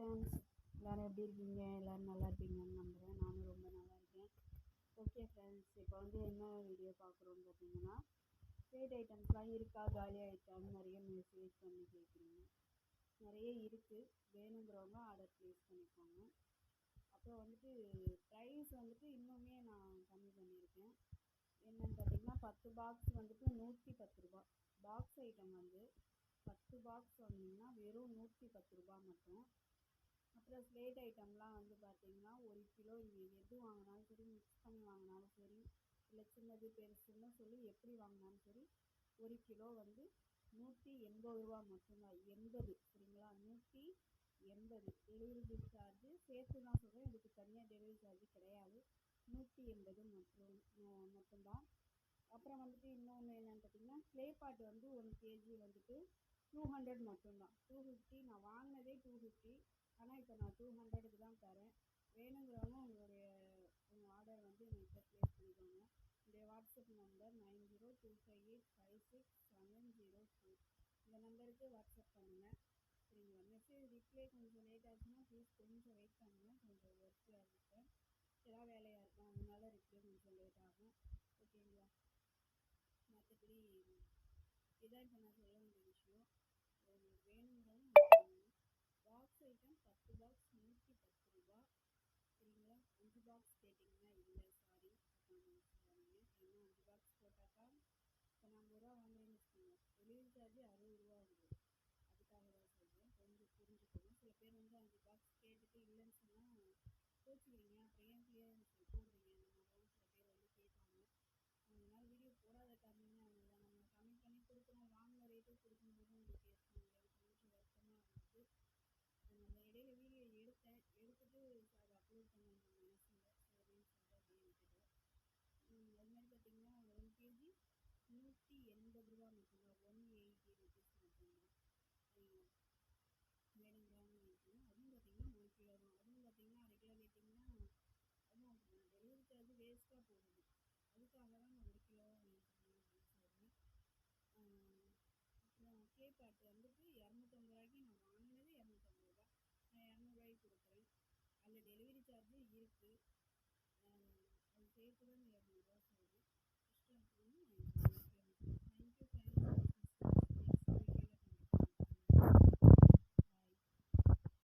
Friends, எல்லோரும் எப்படி இருக்கீங்க? எல்லோரும் நல்லா இருப்பீங்கன்னு நம்புகிறேன். நானும் ரொம்ப நல்லா இருக்கேன். ஓகே ஃப்ரெண்ட்ஸ், இப்போ என்ன வீடியோ பார்க்குறோன்னு பார்த்தீங்கன்னா, ஸ்வீட் ஐட்டம்ஸ்லாம் இருக்கா, காலி ஆகிட்டான்னு நிறைய மெசேஜ் பண்ணி கேட்குறீங்க. நிறைய இருக்குது, வேணுங்கிறவங்க ஆர்டர் ப்ளேஸ் பண்ணிக்கோங்க. அப்புறம் ப்ரைஸ் இன்னுமே நான் கம்மி பண்ணியிருக்கேன். என்னென்னு பார்த்தீங்கன்னா, 10 பாக்ஸ் 110 ரூபா. பாக்ஸ் ஐட்டம் 10 பாக்ஸ் வாங்கினீங்கன்னா வெறும் 110 ரூபா மட்டும். அப்புறம் ஸ்லேட் ஐட்டம்லாம் பார்த்தீங்கன்னா 1 கிலோ எது வாங்கினாலும் சரி, மிக்ஸ் பண்ணி வாங்கினாலும் சரி, இல்லை சின்னது பெருசுன்னு சொல்லி எப்படி வாங்கினாலும் சரி, 1 கிலோ 180 ரூபா மட்டும்தான். 80, சரிங்களா? 180. டெலிவரி சார்ஜு சேர்த்து தான் சொல்கிறேன், இதுக்கு தனியாக டெலிவரி சார்ஜு கிடையாது. 180 மட்டும்தான். அப்புறம் இன்னொன்று என்னென்னு பார்த்தீங்கன்னா, க்ளே பாட் 1 கேஜி 200 மட்டும்தான். 250 நான் வாங்கினதே 250. ஆனால் இப்போ நான் 200க்கு தான் தரேன். வேணுங்கிறவங்க உங்கள் ஆர்டர் என்கிட்ட ப்ளேஸ் பண்ணிக்கோங்க. என்னுடைய வாட்ஸ்அப் நம்பர் 9025656702. இந்த நம்பருக்கு வாட்ஸ்அப் பண்ணுங்கள், சரிங்களா? மெசேஜ் ரிப்ளை கொஞ்சம் லேட் ஆச்சுன்னா ப்ளீஸ் கொஞ்சம் வெயிட் பண்ணுங்கள். கொஞ்சம் ஒர்க்கில் இருக்கேன், ஏதாவது வேலையாக இருக்கும், அதனால ரிப்ளை கொஞ்சம் லேட் ஆகும், ஓகேங்களா? மற்றபடி இதான் இப்போ நான் சொல்ல வேண்டிய விஷயம். உங்களுக்கு வேணுங்கிறவங்க பாக்ஸ் ஐட்டம் 10 பாக்ஸ் 110 ரூபா, சரிங்களா? 5 பாக்ஸ் கேட்டிங்கன்னா இல்லை, சாரி, சொல்லாதீங்க. ஏன்னா 5 பாக்ஸ் போட்டாக்கா இப்போ நான் 50 ரூபா வாங்குறேன்னு வச்சுக்கோங்க, டெலிவரி சார்ஜ் 60 ரூபா வந்துடும். அதுக்காக தான் சொல்கிறேன், கொஞ்சம் புரிஞ்சுக்கோங்க. சில பேர் 5 பாக்ஸ் கேட்டுட்டு இல்லைன்னு சொன்னால் கோச்சிக்கிறீங்க, அப்புறம் ஏன் கிளியரன்ஸில் போடுறீங்க, அந்த மாதிரிலாம் சில பேர் கேட்பாங்க. அதனால் வீடியோ போடாத காரணமே அவங்க தான். நம்ம கம்மி பண்ணி கொடுக்குறோம், வாங்கின ரேட்டு கொடுக்கும்போது உங்களுக்கு கொஞ்சம் வருத்தமாக இருந்தது. நம்ம இடையில வீடியோ எடுத்துட்டு அதை அப்லோட் பண்ண அந்த மனசில் சரின்னு சொல்லிட்டு அப்படியே விட்டுட்டோம். அது மாதிரி பார்த்தீங்கன்னா 1 கேஜி 180 ரூபா மட்டும்தான். 180 ருபீஸ் மட்டும்தான், சரிங்களா? வேணுங்கிறவங்க வாங்கிக்கணும். அதுவும் பார்த்தீங்கன்னா 1 கிலோ தான். அதுவும் பார்த்தீங்கன்னா அரை கிலோ கேட்டிங்கன்னா அதுவும் டெலிவரி சார்ஜ் வேஸ்ட்டாக போகுது. அதுக்காக தான் நான் 1 கிலோவாக வாங்கிக்கணும் அப்படின்னு சொல்கிறேன். அப்புறம் க்ளே பாட் 250 ரூபாய்க்கு நான் வாங்கினது 250 ரூபா. நான் 200 ரூபாய்க்கு கொடுக்குறேன். அதில் டெலிவரி சார்ஜும் இருக்குது, அது சேர்த்து தான்